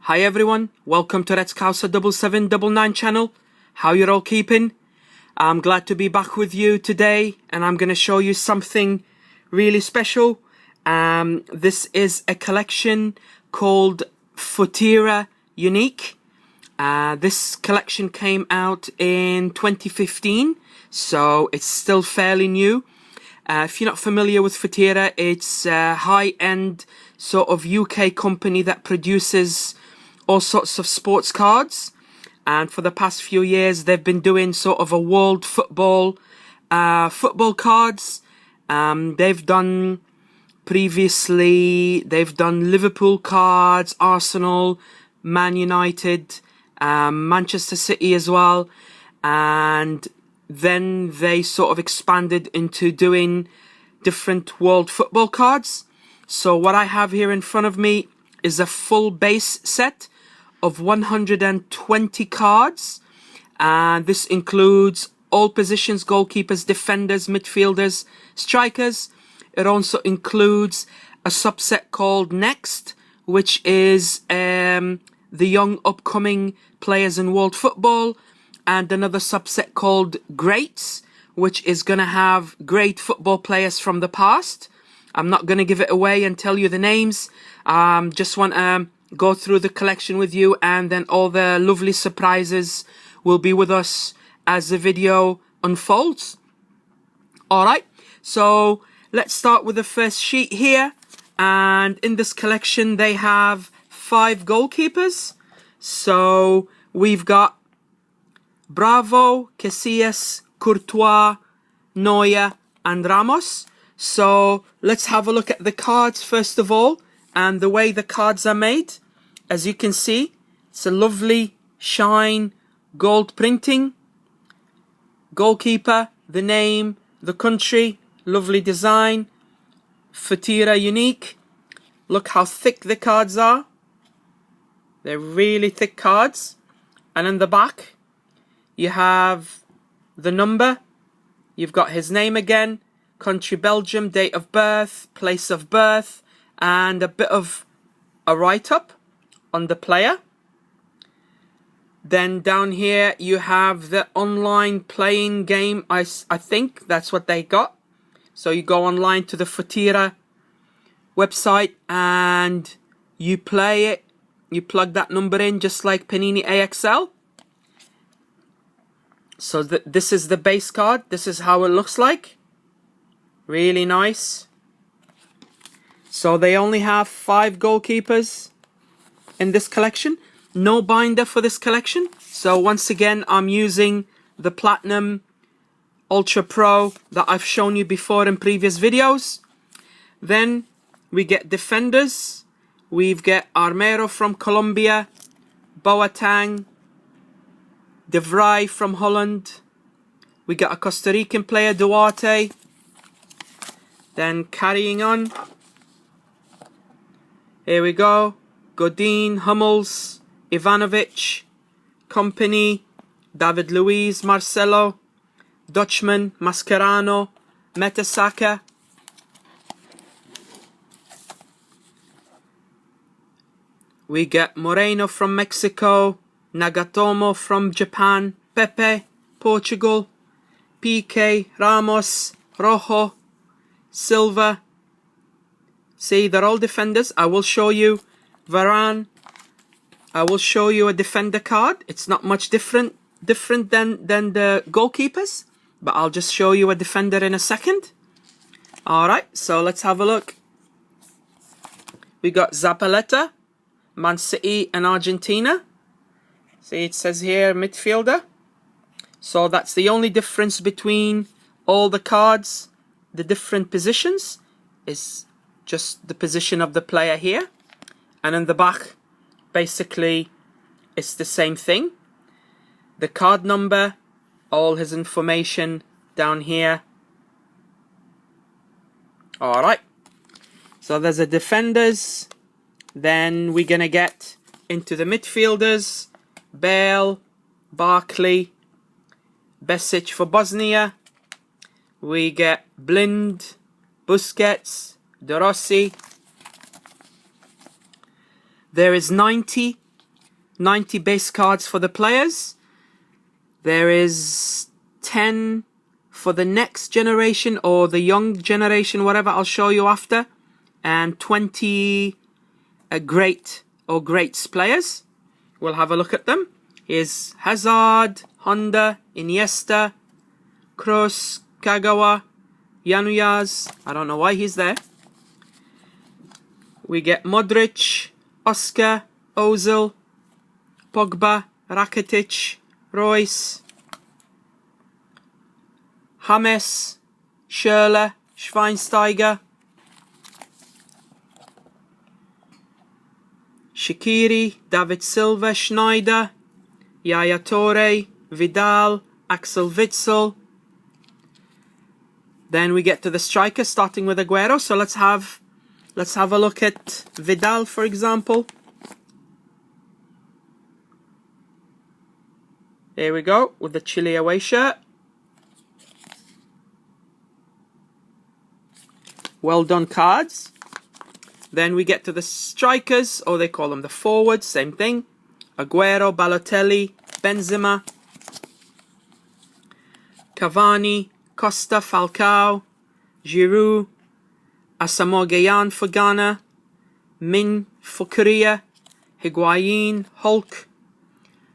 Hi everyone, welcome to Red Scouser 7799 channel. How you're all keeping? I'm glad to be back with you today, and I'm going to show you something really special. This is a collection called Futera Unique. This collection came out in 2015, so it's still fairly new. If you're not familiar with Futera, it's a high-end sort of UK company that produces all sorts of sports cards. And for the past few years, they've been doing sort of a world football cards. They've done Liverpool cards, Arsenal, Man United, Manchester City as well. And then they sort of expanded into doing different world football cards. So what I have here in front of me is a full base set of 120 cards, and this includes all positions: goalkeepers, defenders, midfielders, strikers. It also includes a subset called Next, which is the young upcoming players in world football, and another subset called Greats, which is going to have great football players from the past. I'm not going to give it away and tell you the names. Just want to go through the collection with you, and then all the lovely surprises will be with us as the video unfolds. Alright, so let's start with the first sheet here. And in this collection they have 5 goalkeepers. So we've got Bravo, Casillas, Courtois, Neuer and Ramos. So let's have a look at the cards first of all, and the way the cards are made. As you can see, it's a lovely shine gold printing. Goalkeeper, the name, the country, lovely design. Futera Unique. Look how thick the cards are. They're really thick cards. And in the back, you have the number. You've got his name again. Country Belgium, date of birth, place of birth, and a bit of a write-up on the player. Then down here you have the online playing game. I think that's what they got. So you go online to the Futera website and you play it. You plug that number in just like Panini AXL. So this is the base card. This is how it looks like. Really nice. So they only have 5 goalkeepers in this collection. No binder for this collection. So once again, I'm using the Platinum Ultra Pro that I've shown you before in previous videos. Then we get defenders. We've got Armero from Colombia, Boateng, De Vrij from Holland. We got a Costa Rican player, Duarte. Then carrying on, here we go. Godin, Hummels, Ivanovic, Company, David Luiz, Marcelo, Dutchman, Mascherano, Mertesacker. We get Moreno from Mexico, Nagatomo from Japan, Pepe, Portugal, Piqué, Ramos, Rojo, Silva. See, they're all defenders. I will show you Varane. I will show you a defender card. It's not much different than the goalkeepers, but I'll just show you a defender in a second. Alright, so let's have a look. We got Zapaleta, Man City and Argentina. See, it says here midfielder. So that's the only difference between all the cards. The different positions is just the position of the player here, and in the back basically it's the same thing. The card number, all his information down here. Alright, so there's the defenders. Then we're gonna get into the midfielders. Bale, Barkley, Besic for Bosnia. We get Blind, Busquets, De Rossi. There is 90 90 base cards for the players. There is 10 for the next generation or the young generation, whatever I'll show you after. And 20 greats players. We'll have a look at them. Here's Hazard, Honda, Iniesta, Kroos, Kagawa, Januzaj. I don't know why he's there. We get Modric, Oscar, Ozil, Pogba, Rakitic, Royce, James, Schürrle, Schweinsteiger, Shaqiri, David Silva, Schneider, Yaya Toure, Vidal, Axel Witsel. Then we get to the striker, starting with Aguero. So let's have a look at Vidal, for example. Here we go, with the Chile away shirt. Well done cards. Then we get to the strikers, or they call them the forwards, same thing. Aguero, Balotelli, Benzema, Cavani, Costa, Falcao, Giroud, Asamoah Gyan for Ghana, Min for Korea, Higuain, Hulk,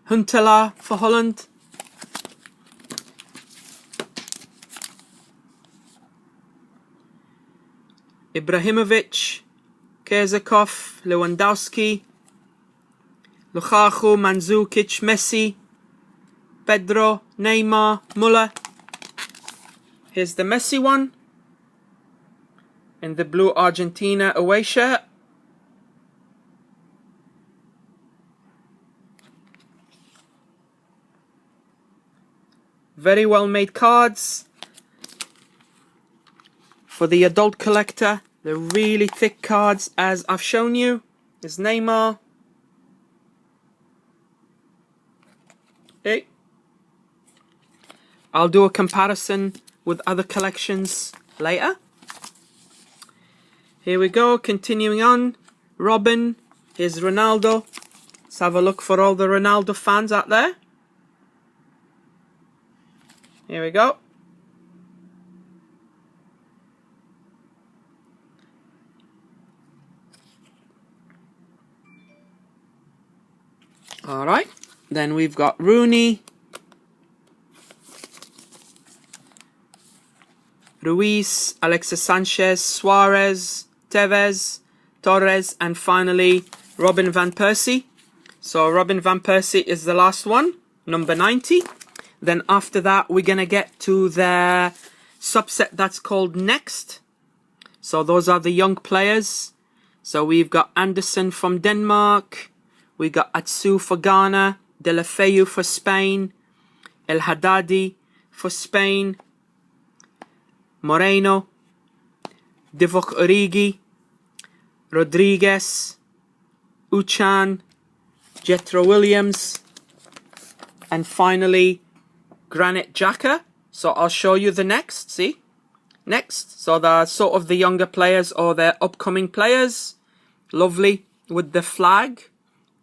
Huntelaar for Holland, Ibrahimovic, Kezakov, Lewandowski, Lukaku, Mandzukic, Messi, Pedro, Neymar, Muller. Here's the Messi one in the blue Argentina away shirt. Very well made cards. For the adult collector, they're really thick cards, as I've shown you. There's Neymar. Hey. I'll do a comparison with other collections later. Here we go, continuing on. Robin, here's Ronaldo. Let's have a look for all the Ronaldo fans out there. Here we go. Alright, then we've got Rooney, Ruiz, Alexis Sanchez, Suarez, Tevez, Torres, and finally Robin van Persie. So Robin van Persie is the last one, number 90. Then after that we're going to get to the subset that's called Next. So those are the young players. So we've got Anderson from Denmark. We got Atsu for Ghana, Deulofeu for Spain, El Haddadi for Spain, Moreno, Divock Origi, Rodriguez, Uchan, Jethro Williams, and finally Granit Xhaka. So I'll show you the next, see? Next, so they're sort of the younger players or their upcoming players. Lovely, with the flag.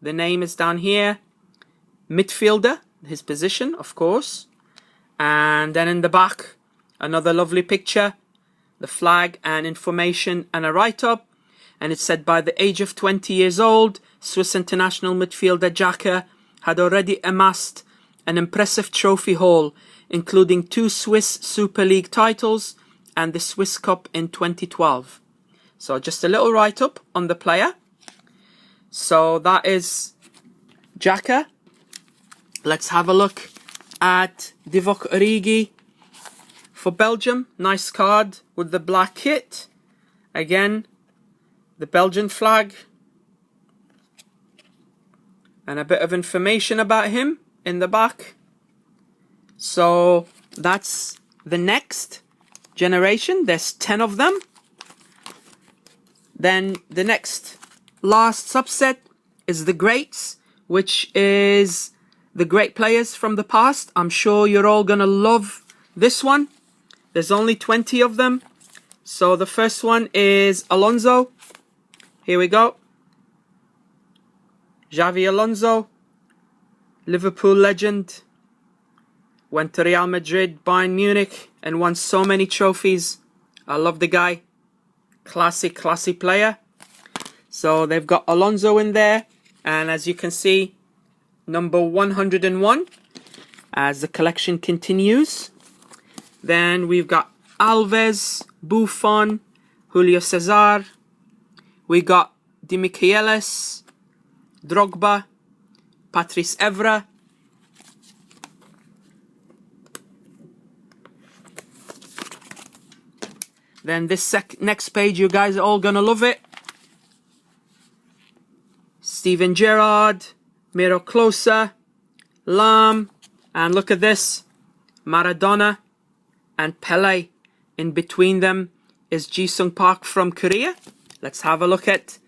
The name is down here. Midfielder, his position, of course. And then in the back, another lovely picture. The flag and information and a write-up. And it said, by the age of 20 years old, Swiss international midfielder Xhaka had already amassed an impressive trophy haul, including 2 Swiss Super League titles and the Swiss Cup in 2012. So just a little write-up on the player. So that is Xhaka. Let's have a look at Divock Origi for Belgium. Nice card with the black kit. Again, the Belgian flag. And a bit of information about him in the back. So that's the next generation. There's 10 of them. Then the next last subset is the greats, which is the great players from the past. I'm sure you're all gonna love this one. There's only 20 of them. So the first one is Alonso. Here we go. Xavi Alonso, Liverpool legend. Went to Real Madrid, Bayern Munich, and won so many trophies. I love the guy. Classy player. So they've got Alonso in there. And as you can see, number 101 as the collection continues. Then we've got Alves, Buffon, Julio Cesar. We got Di Michelis, Drogba, Patrice Evra. Then this next page, you guys are all gonna love it. Steven Gerrard, Miro Klose, Lam, and look at this, Maradona and Pele. In between them is Ji-sung Park from Korea. Let's have a look at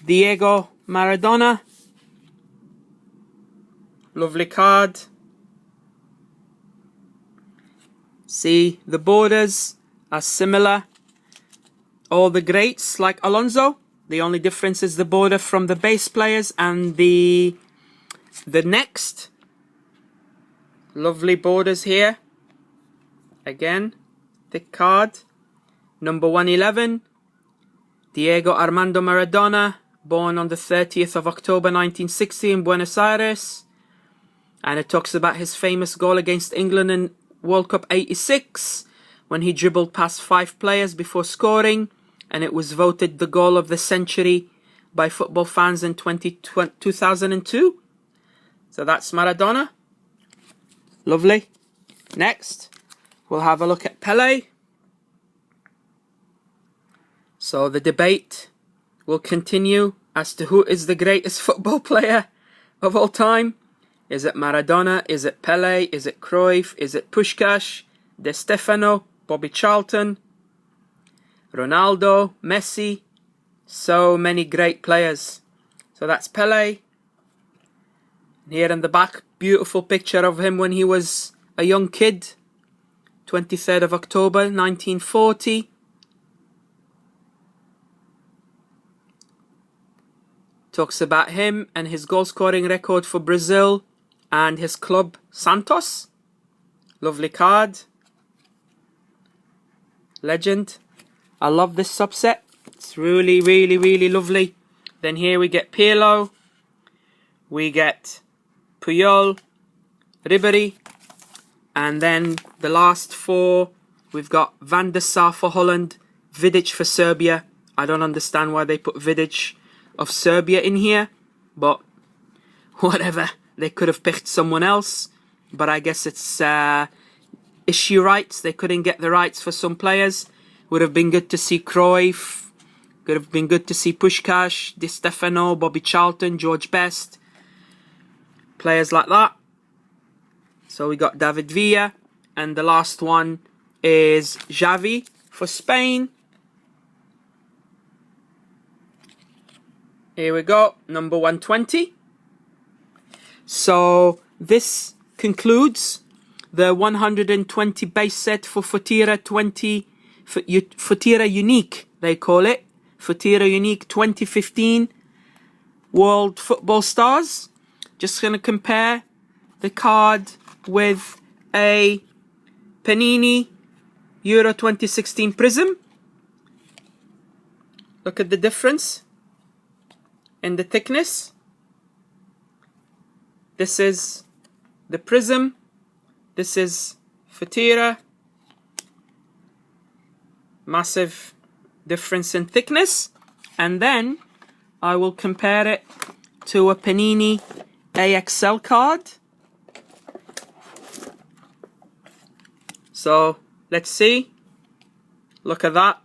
Diego Maradona. Lovely card. See, the borders are similar. All the greats like Alonso. The only difference is the border from the base players and the next. Lovely borders here. Again, thick card. Number 111. Diego Armando Maradona, born on the 30th of October 1960 in Buenos Aires. And it talks about his famous goal against England in World Cup 86, when he dribbled past 5 players before scoring, and it was voted the goal of the century by football fans in 2002. So that's Maradona. Lovely. Next, we'll have a look at Pele. So the debate will continue as to who is the greatest football player of all time. Is it Maradona? Is it Pele? Is it Cruyff? Is it Puskás? De Stefano? Bobby Charlton? Ronaldo? Messi? So many great players. So that's Pele. Here in the back, beautiful picture of him when he was a young kid. 23rd of October 1940. Talks about him and his goal scoring record for Brazil and his club Santos. Lovely card. Legend. I love this subset. It's really, really, really lovely. Then here we get Pirlo. We get Puyol, Ribéry. And then the last 4, we've got Van der Sar for Holland, Vidic for Serbia. I don't understand why they put Vidic of Serbia in here, but whatever. They could have picked someone else, but I guess it's issue rights. They couldn't get the rights for some players. Would have been good to see Cruyff. Could have been good to see Puskás, Di Stefano, Bobby Charlton, George Best. Players like that. So we got David Villa, and the last one is Xavi for Spain. Here we go, number 120. So this concludes the 120 base set for Futera Unique, they call it. Futera Unique 2015 World Football Stars. Just going to compare the card with a Panini Euro 2016 Prism. Look at the difference in the thickness. This is the Prism. This is Futera. Massive difference in thickness. And then I will compare it to a Panini AXL card. So let's see. Look at that.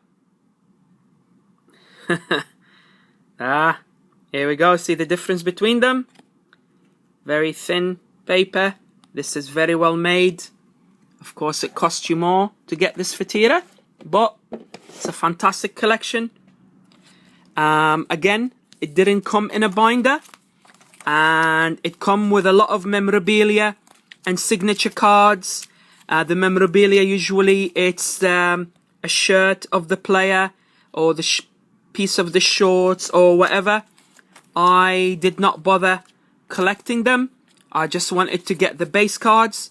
Here we go. See the difference between them? Very thin paper. This is very well made. Of course, it costs you more to get this Futera, but it's a fantastic collection. Again, it didn't come in a binder, and it come with a lot of memorabilia and signature cards. The memorabilia, usually it's a shirt of the player or the piece of the shorts or whatever. I did not bother collecting them. I just wanted to get the base cards.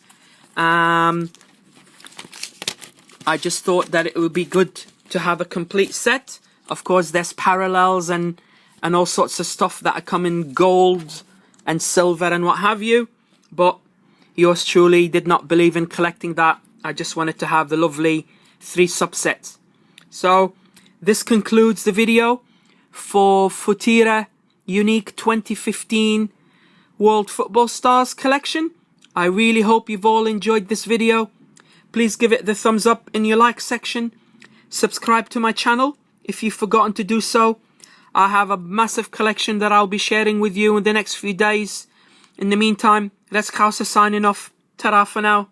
I just thought that it would be good to have a complete set. Of course, there's parallels and all sorts of stuff that are coming gold and silver and what have you. But yours truly did not believe in collecting that. I just wanted to have the lovely 3 subsets. So this concludes the video for Futera Unique 2015 World Football Stars collection. I really hope you've all enjoyed this video. Please give it the thumbs up in your like section. Subscribe to my channel if you've forgotten to do so. I have a massive collection that I'll be sharing with you in the next few days. In the meantime, let's Kousa signing off. Ta-ra for now.